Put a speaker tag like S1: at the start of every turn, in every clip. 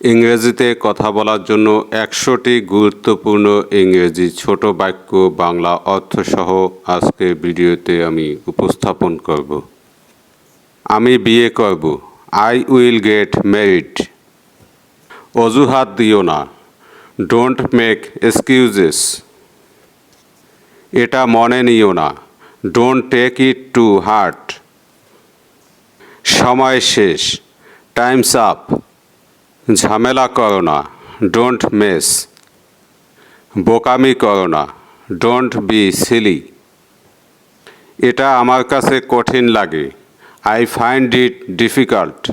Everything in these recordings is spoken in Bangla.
S1: ইংরেজিতে কথা বলার জন্য ১০০টি গুরুত্বপূর্ণ ইংরেজি ছোট বাক্য বাংলা অর্থসহ আজকের ভিডিওতে আমি উপস্থাপন করব। আমি বিয়ে করব। I will get married. অজুহাত দিও না। Don't make excuses. এটা মনে নিও না। Don't take it to heart. সময় শেষ। Time's up. ঝামেলা করো না। Don't mess. বোকামি করো না। Don't be silly. এটা আমার কাছে কঠিন লাগে। I find it difficult.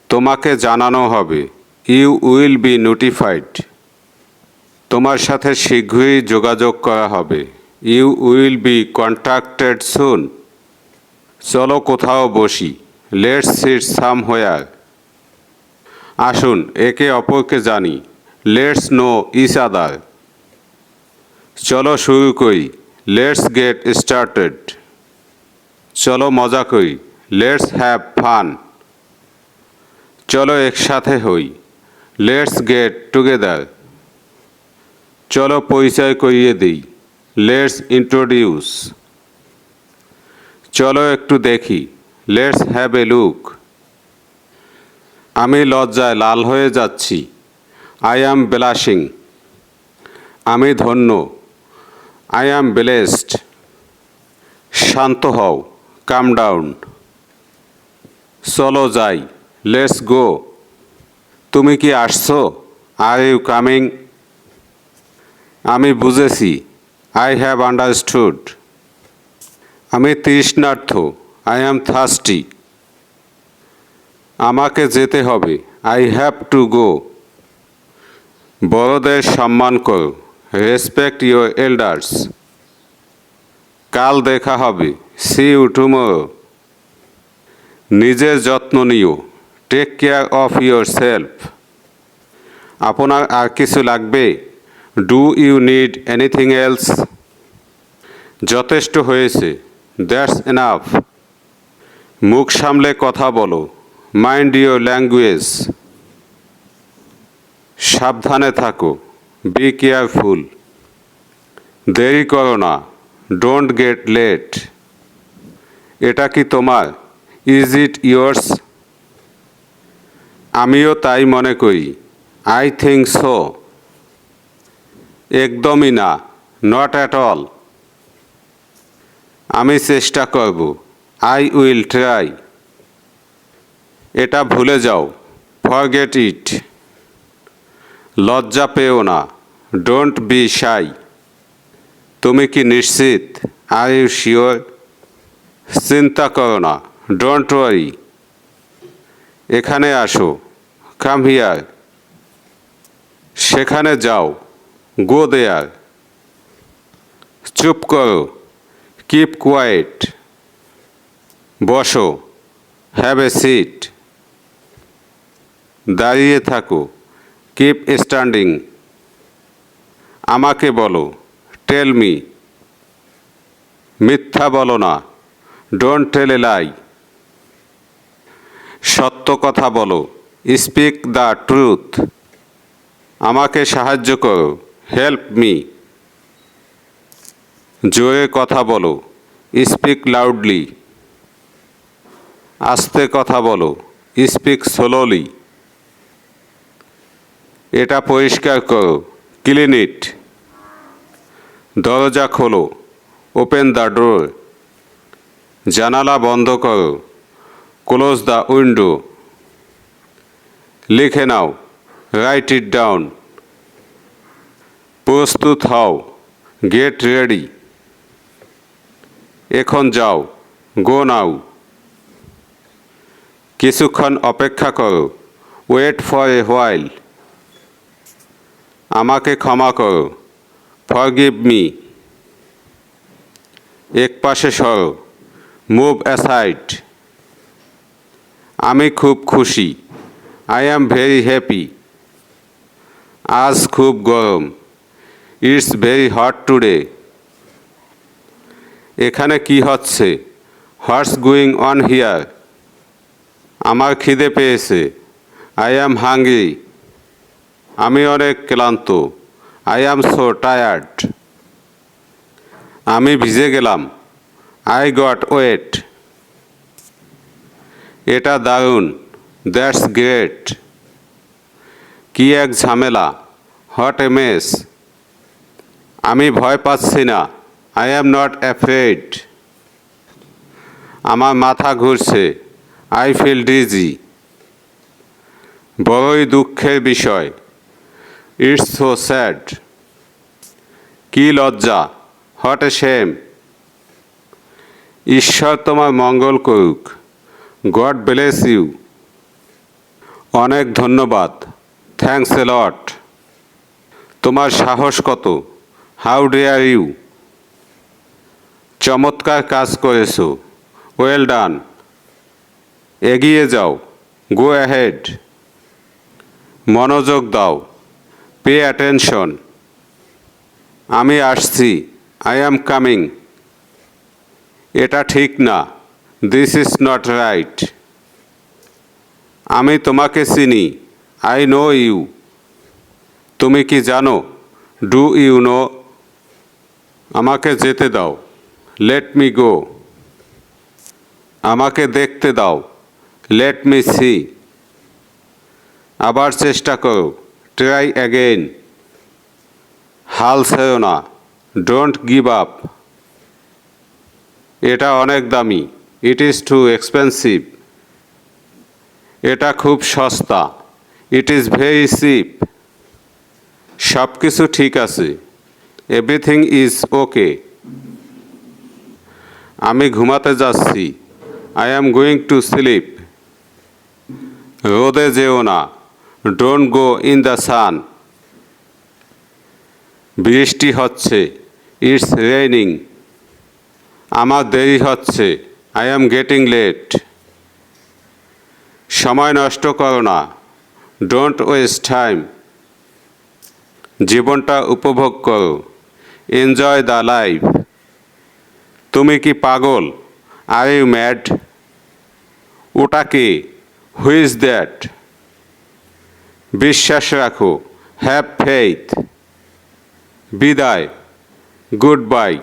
S1: তোমাকে জানানো হবে। You will be notified. তোমার সাথে শীঘ্রই যোগাযোগ করা হবে। You will be contacted soon. চলো কোথাও বসি। Let's seat somewhere. আসুন একে অপরকে জানি। Let's know each other. চলো শুরু করি। Let's get started. চলো মজা করি। Let's have fun. চলো একসাথে হই। Let's get together. চলো পরিচয় করিয়ে দিই। Let's introduce. চলো একটু দেখি। Let's have a look. আমি লজ্জায় লাল হয়ে যাচ্ছি। I am blushing. আমি ধন্য। I am blessed. শান্ত হও। Calm down. চলো যাই। Let's go. তুমি কি আসছো? Are you coming? আমি বুঝেছি। I have understood. আমি তৃষ্ণার্ত। I am thirsty. আমাকে যেতে হবে। I have to go. বড়দের সম্মান করো। Respect your elders. কাল দেখা হবে। See you tomorrow. নিজের যত্ন নিও। Take care of yourself. আপনার আর কিছু লাগবে? Do you need anything else? যথেষ্ট হয়েছে। That's enough. মুখ সামলে কথা বলো। Mind your language. সাবধানে থাকো। Be careful. দেরি করো না। Don't get late. এটা কি তোমার? Is it yours? আমিও তাই মনে করি। I think so. একদমই না। Not at all. আমি চেষ্টা করব। I will try. এটা ভুলে যাও। Forget it. লজ্জা পেও না। Don't be shy. তুমি কি নিশ্চিত? Are you sure? চিন্তা করো না। Don't worry. এখানে আসো। Come here. সেখানে যাও। Go there. চুপ করো। Keep quiet. বসো। Have a seat. দাঁড়িয়ে থাকো। Keep standing. আমাকে বলো। Tell me. মিথ্যা বলো না। ডোন্ট টেল এ লাই। সত্য কথা বলো। Speak the truth. আমাকে সাহায্য করো। Help me. জোরে কথা বলো। Speak loudly. আস্তে কথা বলো। Speak slowly. এটা পরিষ্কার করো। Clean it. দরজা খোলো। Open the door. জানালা বন্ধ করো। Close the window. লিখে নাও। Write it down. প্রস্তুত হও। Get ready. এখন যাও। Go now. কিছুক্ষণ অপেক্ষা করো। Wait for a while. আমাকে ক্ষমা করো। Forgive me. এক পাশে সরো। Move aside. আমি খুব খুশি। I am very happy. আজ খুব গরম। It's very hot today. এখানে কি হচ্ছে? What's going on here? আমার খিদে পেয়েছে। I am hungry. আমি অনেক ক্লান্ত। I am so tired. আমি ভিজে গেলাম। I got wet. এটা দারুণ। That's great. কি এক ঝামেলা। What a mess. আমি ভয় পাচ্ছি না। I am not afraid. আমার মাথা ঘুরছে। I feel dizzy. বড়ই দুঃখের বিষয়। It's so sad. কি লজ্জা। What a shame. ঈশ্বর তোমার মঙ্গল করুক। God bless you. অনেক ধন্যবাদ। Thanks a lot. তোমার সাহস কত। How dare you. চমৎকার কাজ করেছো। Well done. এগিয়ে যাও। Go ahead. মনোযোগ দাও। Pay attention. আমি আসছি। I am coming. এটা ঠিক না। This is not right. আমি তোমাকে চিনি। I know you. তুমি কি জানো। Do you know. আমাকে যেতে দাও। Let me go. আমাকে দেখতে দাও। Let me C. আবার চেষ্টা করো। Try again. হাল ছেড়ো না। Don't give up. এটা অনেক দামি। It is too expensive. এটা খুব সস্তা। It is very cheap. সব কিছু ঠিক আছে। Everything is okay. আমি ঘুমাতে যাচ্ছি। I am going to sleep. রোদে যেও না। Don't go in the sun. বৃষ্টি হচ্ছে। It's raining. আমার দেরি হচ্ছে। I am getting late. সময় নষ্ট করো না। Don't waste time. জীবনটা উপভোগ করো। Enjoy the life. তুমি কি পাগল। Are you mad. ওটা কে। Who is that. বিশ্বাস রাখো। Have faith. বিদায়। Good bye.